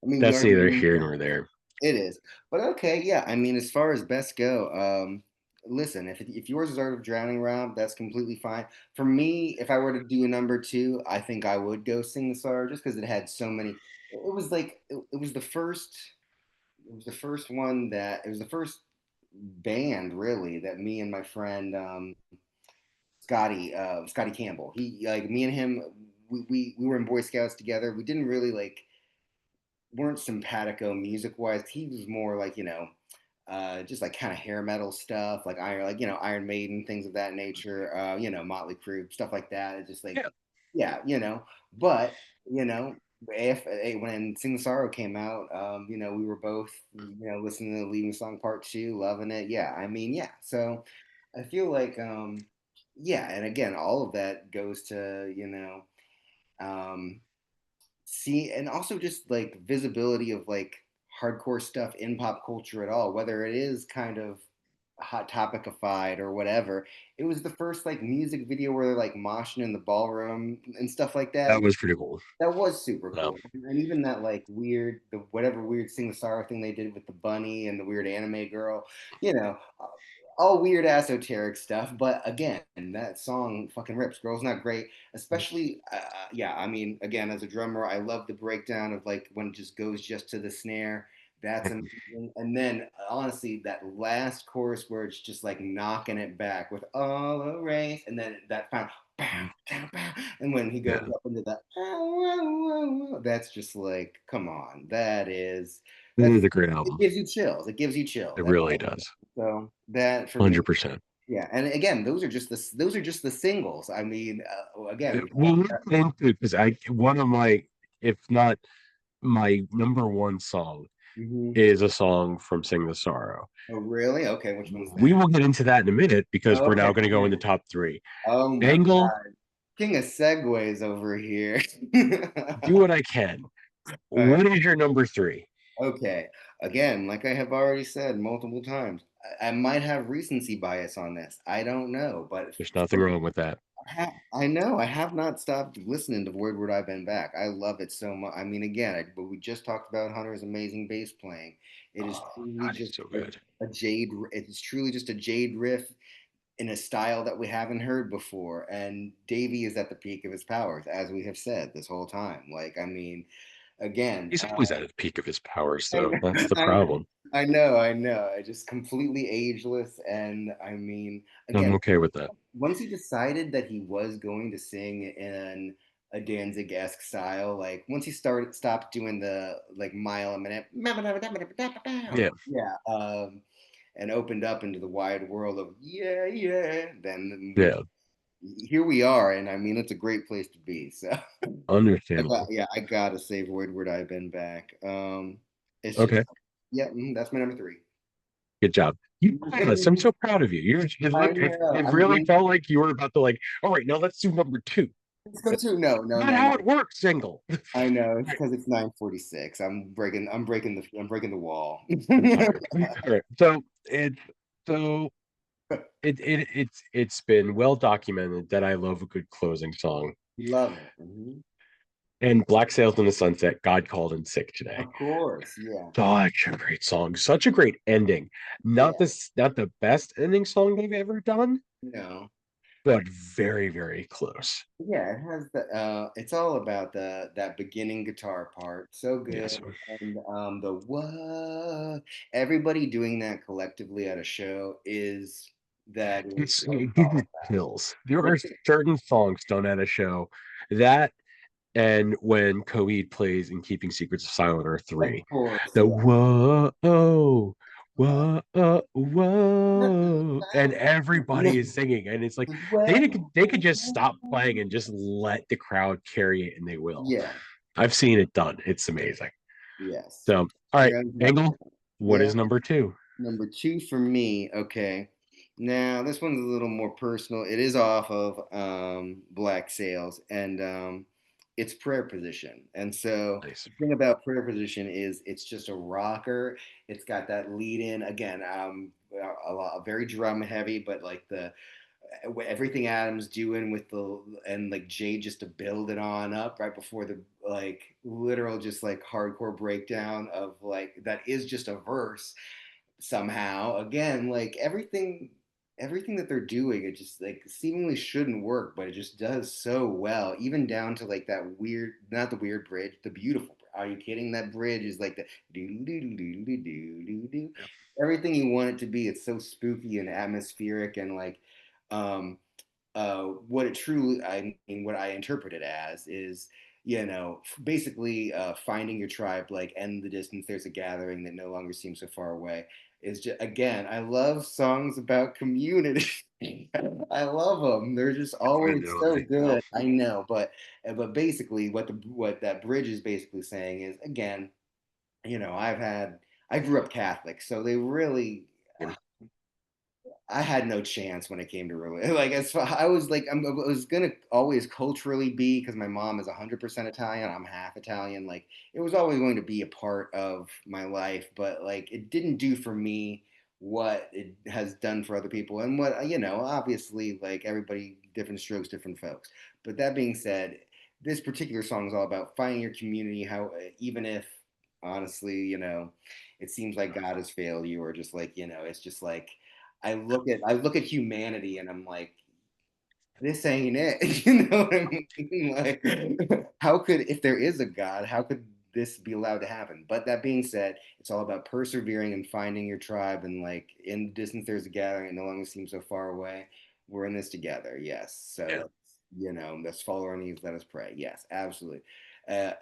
mean, we that's are neither human here nor beings. there. It is. But okay, yeah. I mean, as far as best go, listen, if yours is Art of Drowning, Rob, that's completely fine. For me, if I were to do a number two, I think I would go Sing the Sorrow just because it had so many. It was like it was the first. It was the first one that it was the first band really that me and my friend Scotty Campbell. He like me and him. We were in Boy Scouts together. We didn't really like weren't simpatico music wise. He was more like just like kind of hair metal stuff, like Iron Maiden, things of that nature. Motley Crue, stuff like that. It's just like Yeah. yeah, But if when Sing the Sorrow came out, we were both listening to Leaving Song Part Two, loving it. Yeah, I mean, yeah. So I feel like yeah, and again, all of that goes to um, see, and also just like visibility of like hardcore stuff in pop culture at all, whether it is kind of hot topicified or whatever. It was the first like music video where they're like moshing in the ballroom and stuff like that. That was pretty cool. That was super No. cool. And even that like the whatever weird Sing Sorrow thing they did with the bunny and the weird anime girl, you know, all weird esoteric stuff. But again, that song fucking rips. Girl's Not Great, especially, yeah, I mean, again, as a drummer, I love the breakdown of like when it just goes just to the snare. That's amazing. And then honestly, that last chorus where it's just like knocking it back with all erased, and then that final bow, bow, bow. And when he goes Yeah. up into that, that's just like, come on, It that's is a great it album. gives you chills. It gives you chills. It really does. So that for me, 100%. yeah. And again, those are just the singles. I mean, again, we Well, talked let's about. get into because I one of my, if not my number one song, Mhm. is a song from Sing the Sorrow. Oh, really? Okay, which one's We that? will get into that in a minute because we're now Okay. going to go into top three. Oh my Angle, God, king of segues over here. do what I can. All right. What is your number three? Okay. Again, like I have already said multiple times, I might have recency bias on this. I don't know, but There's nothing wrong with that. I know I have not stopped listening to Word I've Been Back. I love it so much. I mean, again, but we just talked about Hunter's amazing bass playing. It is Oh, truly God, it's just so good. a jade. It's truly just a jade riff in a style that we haven't heard before. And Davey is at the peak of his powers, as we have said this whole time. Like, I mean, again, He's always at the peak of his powers, I though. know, That's the I know. problem. I know. I just completely ageless. And I mean, I'm again, okay with that. once he decided that he was going to sing in a Danzig-esque style, like once he stopped doing the like mile a minute, Yeah, yeah, and opened up into the wide world of yeah, yeah, then yeah, here we are, and I mean it's a great place to be. So understandable. I gotta say Void Word I've been back. It's just Okay, yeah, that's my number three. good job. You passed. I'm so proud of you. I know. It I'm really being felt like you were about to like, all right, now let's do number two. let's go to no, no, Not no, how no. it works, single. I know it's Right. because it's 9:46. I'm breaking the wall. All right. All right. So it's been well documented that I love a good closing song. Love it. Mhm. And Black Sails in the Sunset, God called in sick today. Of course, yeah, Such a great song, such a great ending. yeah. Not the best ending song they've ever done, No, but very, very close. yeah. It has the. It's all about the that beginning guitar part. So good, Yes. and the what everybody doing that collectively at a show is that is what it's It gives all you about. chills. There are certain songs done at a show that and when Coheed plays in Keeping Secrets of Silent Earth Of 3, course, the yeah. Uh, whoa, and everybody is singing, and it's like they could just stop playing and just let the crowd carry it, and they will. yeah, I've seen it done. It's amazing. yes. So, all right, Yeah, Angle, what yeah. is number two? Number two for me, okay. Now this one's a little more personal. It is off of Black Sails, and it's Prayer Position. And so Nice. the thing about Prayer Position is it's just a rocker. It's got that lead in again, very drum heavy, but like the everything Adam's doing with the and like Jay just to build it on up right before the like literal just like hardcore breakdown of like that is just a verse somehow. Again, like everything that they're doing, it just like seemingly shouldn't work, but it just does so well. Even down to like that weird, not the weird bridge, the beautiful. Are you kidding? That bridge is like the do do do do do do do do. Everything you want it to be. It's so spooky and atmospheric and like um what it truly, I mean, what I interpret it as is, basically finding your tribe, like, and the distance, there's a gathering that no longer seems so far away. Is just, again, I love songs about community. I love them. They're just I always know, so I know. good. I know, but basically, what that bridge is basically saying is, again, I grew up Catholic, so they really Yeah. I had no chance when it came to religion. Like as far, I was like I was gonna always culturally be because my mom is 100% Italian. I'm half Italian. Like it was always going to be a part of my life, but like it didn't do for me what it has done for other people, and what obviously like everybody different strokes, different folks. But that being said, this particular song is all about finding your community. How even if honestly, it seems like God has failed you, or just like it's just like I look at humanity and I'm like, this ain't it. You know what I mean? Like, how could if there is a God, how could this be allowed to happen? But that being said, it's all about persevering and finding your tribe and like in the distance there's a gathering, it no longer seems so far away. We're in this together, yes. So Yeah. let's follow our knees, let us pray. Yes, absolutely.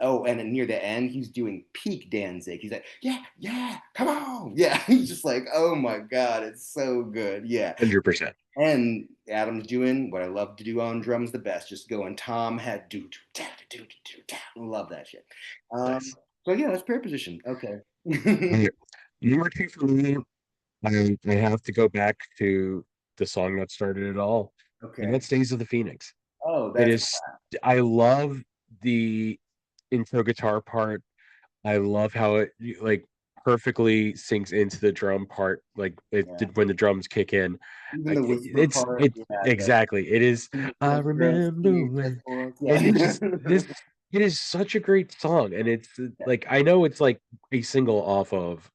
Oh, and then near the end, he's doing peak Danzig. He's like, yeah, yeah, come on. Yeah, he's just like, oh my God, it's so good. Yeah. 100%. And Adam's doing what I love to do on drums the best, just going Tom had do do do do do do. Love that shit. Nice. So yeah, that's prayer position. Okay. Yeah. Number two for me, I have to go back to the song that started it all, and Okay. that's Days of the Phoenix. Oh, It that's is, I love the intro guitar part. I love how it like perfectly sinks into the drum part, like yeah. when the drums kick in. Even the whisper part, It's yeah, the exactly it is. I remember when, yeah. and it's just this. It is such a great song, and it's Yeah, like I know it's like a single off of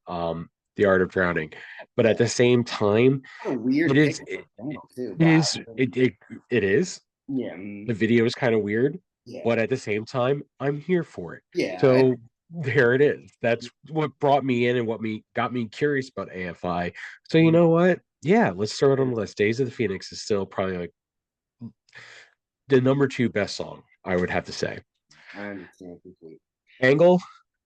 The Art of Drowning, but yeah. at the same time, What a it weird is pick for a single too. it Wow. is it is. Yeah, The video is kind of weird, yeah, but at the same time, I'm here for it. yeah. So. there it is. That's what brought me in and what me got me curious about AFI. So you know what? Yeah, let's throw it on the list. Days of the Phoenix is still probably like the number two best song, I would have to say. I understand completely. Angle,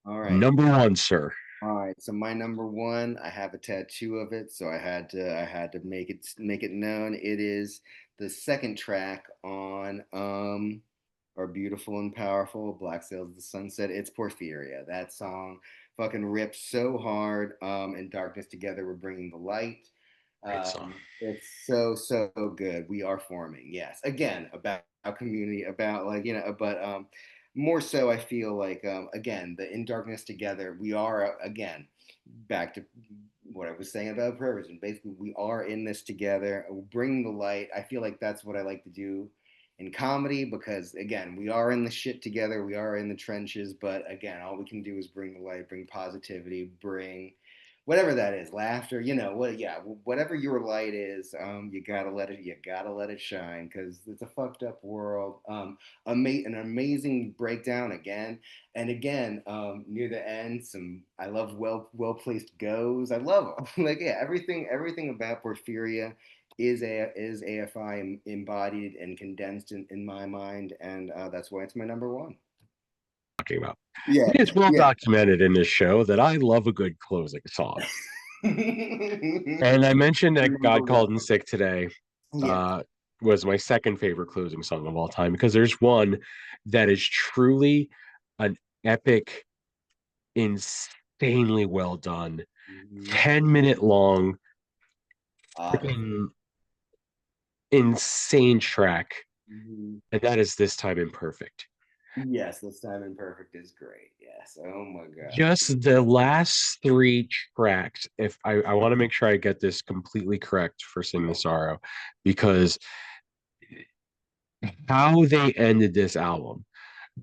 All right. number one, sir. All right, so my number one, I have a tattoo of it, so I had to make it known. It is the second track on our beautiful and powerful Black Sails of the Sunset. It's Porphyria. That song fucking rips so hard. And Darkness Together, we're bringing the light. Great song. It's so good. We are forming. Yes, again about our community, about like but more so I feel like again the In Darkness Together, we are again back to what I was saying about purpose, and basically we are in this together, bringing the light. I feel like that's what I like to do in comedy, because again we are in the shit together, we are in the trenches, but again all we can do is bring the light, bring positivity, bring whatever that is, laughter, what, yeah, whatever your light is. You gotta let it shine, because it's a fucked up world. An amazing breakdown again and again. Near the end, some I love well placed goes. I love like, yeah, everything about Porphyria is AFI embodied and condensed in my mind, and that's why it's my number one. Talking about. Yeah, It is well yeah. documented in this show that I love a good closing song. And I mentioned that Number God Called in one. Sick today Yeah. uh, was my second favorite closing song of all time, because there's one that is truly an epic, insanely well done, Mhm. 10-minute long, That's freaking insane track. mhm. And that is This Time Imperfect. Yes, this time imperfect is great. Yes. Oh my God. Just the last three tracks, if I want to make sure I get this completely correct for Sing the Sorrow, because how they ended this album,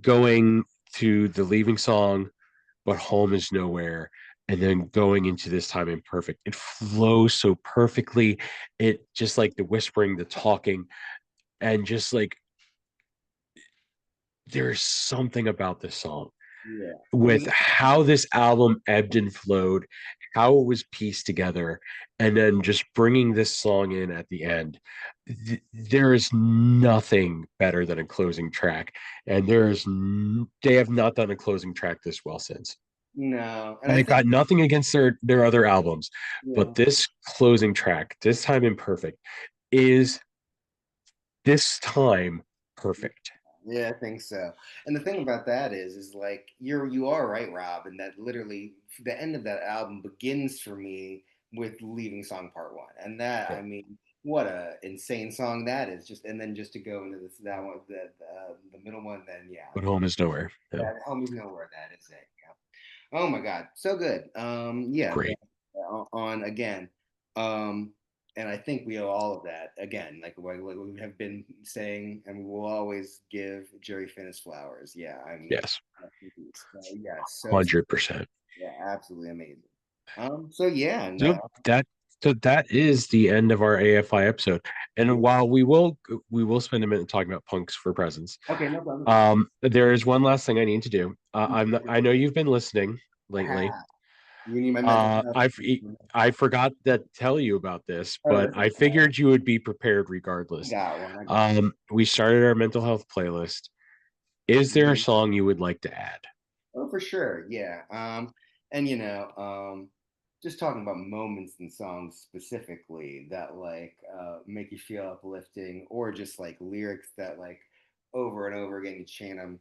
going to the leaving song, but home is nowhere, and then going into This Time Imperfect, it flows so perfectly. It just like the whispering, the talking, and just like there's something about this song Yeah. And with how this album ebbed and flowed, how it was pieced together, and then just bringing this song in at the end. There is nothing better than a closing track, and they have not done a closing track this well since. no, and I I've think got nothing against their other albums, yeah. but this closing track, This Time Imperfect, is this time perfect. Yeah, I think so. And the thing about that is like you are right, Rob, and that literally the end of that album begins for me with Leaving Song Part One, and that, Yeah. I mean, what a insane song that is. Just and then just to go into this that one, the middle one, then yeah, But home is nowhere. Yeah. that Homies Nowhere, that is it. Yeah. Oh my God, so good. Yeah, Great. on again. Um, and I think we owe all of that again, like we have been saying, and we will always give Jerry Finnis flowers. Yeah, I mean, Yes. yeah, so 100%. yeah, absolutely amazing. So yeah, and So that so that is the end of our AFI episode. And yeah. while we will spend a minute talking about punks for presents, Okay, no problem. there is one last thing I need to do. I know you've been listening lately. Ah, you need my mental health. I forgot to tell you about this, Oh, but that's I okay. figured you would be prepared I regardless. got one. I got We started our mental health playlist. Is there a one. song you would like to add? Oh, for sure. Yeah. And just talking about moments in songs specifically that like make you feel uplifting, or just like lyrics that like over and over again you chant them.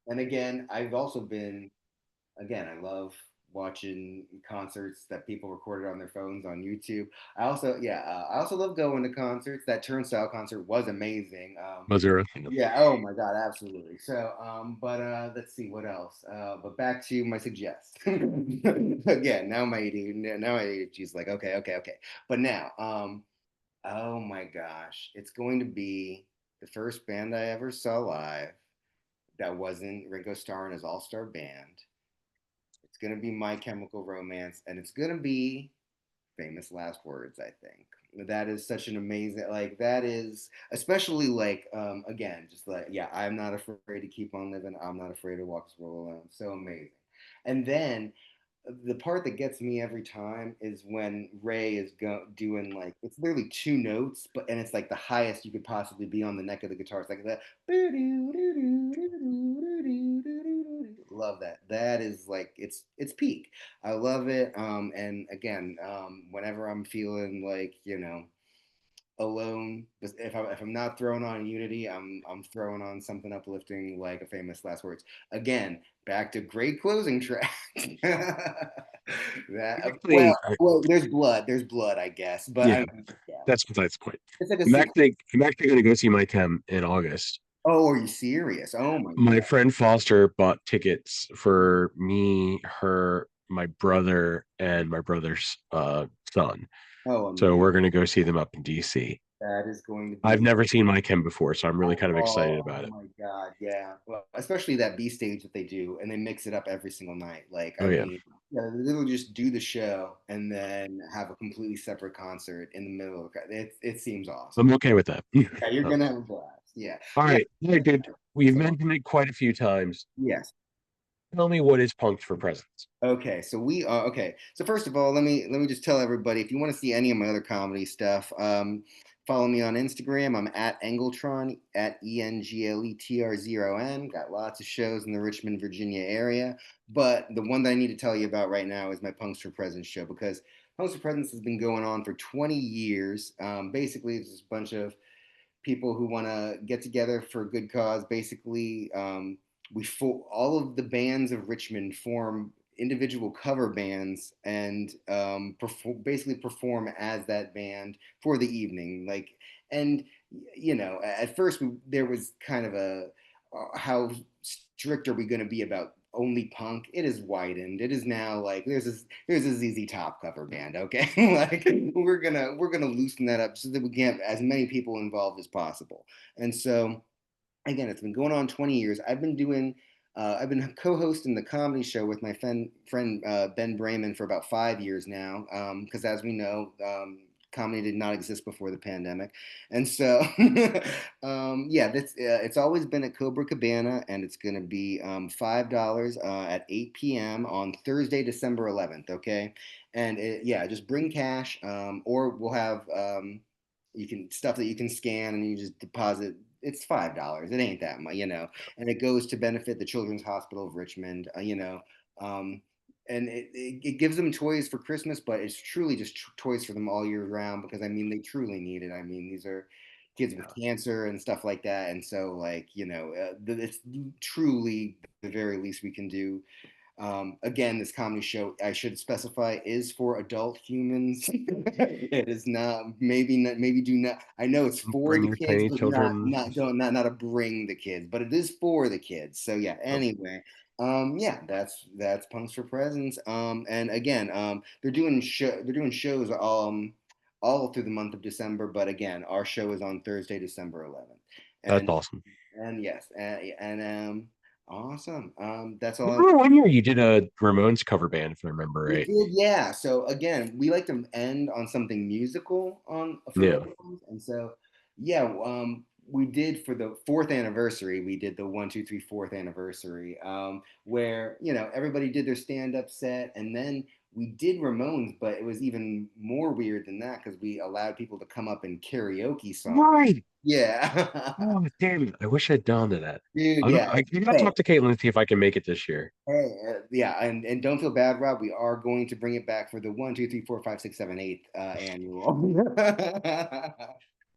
And again, I've also been again, I love watching concerts that people recorded on their phones on YouTube. I also love going to concerts. That Turnstile concert was amazing. Was there a Yeah. Oh my God. Absolutely. So, but let's see what else. But back to my suggest. Again, now my ADHD is like, okay, okay, okay. But now, oh my gosh, it's going to be the first band I ever saw live that wasn't Ringo Starr and his all-star band. It's gonna be My Chemical Romance, and it's gonna be Famous Last Words. I think that is such an amazing, like, that is especially like again, just like, yeah, I'm not afraid to keep on living, I'm not afraid to walk this world alone. So amazing. And then the part that gets me every time is when Ray is doing like it's literally two notes, but and it's like the highest you could possibly be on the neck of the guitar. It's like that. Love that. That is like it's peak. I love it. And again, whenever I'm feeling like alone, if I'm not throwing on Unity, I'm throwing on something uplifting like a famous last words. Again, back to great closing track. Actually, Well, there's blood, I guess, but I yeah, mean, yeah, that's besides the point. it's like a I'm six. actually I'm actually going to go see my chem in August. Oh, are you serious? Oh my My God. friend Foster bought tickets for me, her, my brother, and my brother's son. Oh, So amazing. we're going to go see them up in DC. That is going to I've be. never seen my chem before, so I'm really kind of excited Oh about it. my God, yeah. Well, especially that B stage that they do, and they mix it up every single night. Like, I Oh yeah, mean, yeah, they'll just do the show and then have a completely separate concert in the middle of it seems awesome. I'm okay with that. Yeah, you're So, gonna have a blast. Yeah, all yeah. right, yeah, dude. We've So mentioned it quite a few times. yes. Tell me what is punked for presents. Okay, so we are okay. So first of all, let me just tell everybody if you want to see any of my other comedy stuff, follow me on Instagram. I'm at Engletron at ENGLETR0N. Got lots of shows in the Richmond, Virginia area, but the one that I need to tell you about right now is my Punks for Presents show because Punks for Presents has been going on for 20 years. Basically, it's just a bunch of people who want to get together for a good cause. Basically, all of the bands of Richmond form individual cover bands and basically perform as that band for the evening. Like, and at first there was kind of a how strict are we going to be about only punk? It is widened. It is now like there's a ZZ Top cover band. Okay, like we're gonna loosen that up so that we can have as many people involved as possible. And so again, it's been going on 20 years. I've been co-hosting the comedy show with my friend Ben Brayman for about 5 years now. Because as we know, comedy did not exist before the pandemic, and so yeah, it's always been at Cobra Cabana, and it's going to be $5 at 8 p.m. on Thursday, December 11th. Okay, and yeah, just bring cash, or we'll have you can stuff that you can scan and you just deposit. It's $5. It ain't that much, and it goes to benefit the Children's Hospital of Richmond. Um, and it gives them toys for Christmas, but it's truly just toys for them all year round because I mean they truly need it. I mean these are kids with cancer and stuff like that, and so like it's truly the very least we can do. Again, this comedy show, I should specify, is for adult humans. It is not, maybe do not. I know it's for Bring the your kids, tiny but not, children. not, don't, not to bring the kids, but it is for the kids. So yeah, Oh, anyway, yeah, that's Punks for Presents. And again, they're doing shows, all through the month of December, but again, our show is on Thursday, December 11th. that's And, awesome. and yes, awesome. That's I all. remember one year you did a Ramones cover band, if I remember We right. did, yeah. So again, we like to end on something musical on for Yeah, those, and so yeah, we did for the fourth anniversary. We did the one, two, three, fourth anniversary, where everybody did their stand-up set, and then we did Ramones, but it was even more weird than that because we allowed people to come up and karaoke songs. right. Yeah, Oh, damn it. I wish I'd gone to that. dude, yeah. I gotta Hey, talk to Caitlin and see if I can make it this year. hey, yeah, and don't feel bad, Rob. We are going to bring it back for the one, two, three, four, five, six, seven, eighth annual.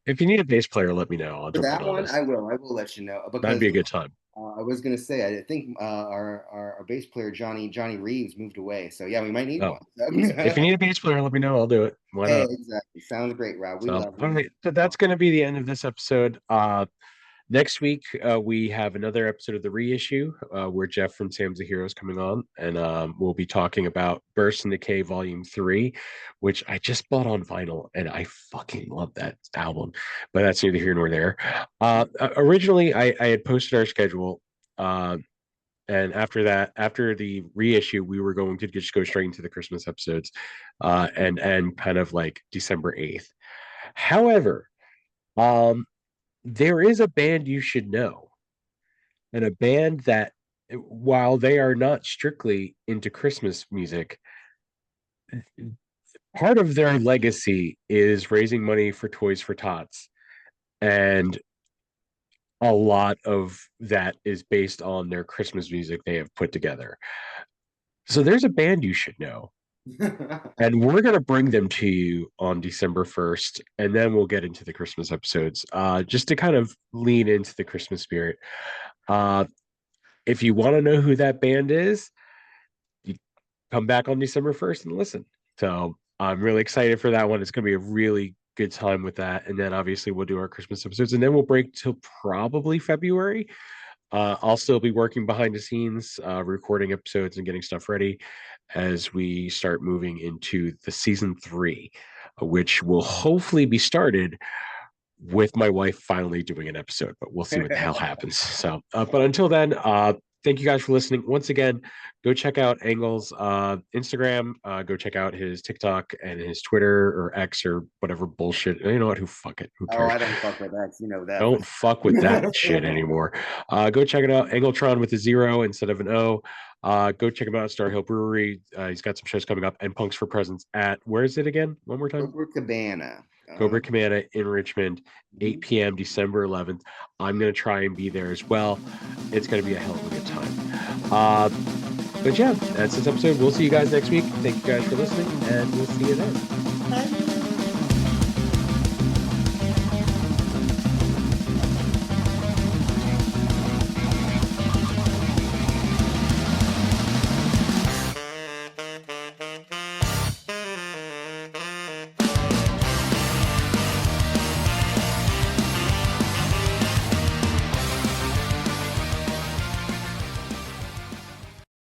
If you need a bass player, let me know. I'll For jump in that on one, this. I will let you know That'd because be a good time. I was gonna say I think our bass player Johnny Reeves moved away, so yeah, we might need Oh, one. if you need a bass player, let me know. I'll do it. Why Hey, not? exactly. Sounds great, Rob. We So, love all you. right. So that's going to be the end of this episode. Next week, we have another episode of the reissue where Jeff from Sam's a Hero is coming on, and we'll be talking about Burst and Decay Volume 3, which I just bought on vinyl, and I fucking love that album, but that's neither here nor there. Originally, I had posted our schedule, uh, and after that, after the reissue, we were going to just go straight into the Christmas episodes and kind of like December 8th. However, um, there is a band you should know, and a band that while they are not strictly into Christmas music, part of their legacy is raising money for Toys for Tots. And a lot of that is based on their Christmas music they have put together. So there's a band you should know. And we're going to bring them to you on December 1st, and then we'll get into the Christmas episodes, just to kind of lean into the Christmas spirit. Uh, if you want to know who that band is, you come back on December 1st and listen. So I'm really excited for that one. It's going to be a really good time with that. And then obviously we'll do our Christmas episodes, and then we'll break till probably February. I'll still be working behind the scenes, recording episodes and getting stuff ready as we start moving into the season 3, which will hopefully be started with my wife finally doing an episode, but we'll see what the hell happens. So, but until then, thank you guys for listening. Once again, go check out Engle's Instagram. Go check out his TikTok and his Twitter or X or whatever bullshit. You know what? Who fuck it? Who Oh, cares? I don't fuck with X. You know that for Don't fuck with that shit sure. anymore. Go check it out. Angletron with a 0 instead of an O. Go check him out at Star Hill Brewery. He's got some shows coming up, and Punks for Presents at, where is it again? One more time. Cabana. Cobra Cabana in Richmond, 8 p.m. December 11th. I'm going to try and be there as well. It's going to be a hell of a good time. But yeah, that's this episode. We'll see you guys next week. Thank you guys for listening, and we'll see you then.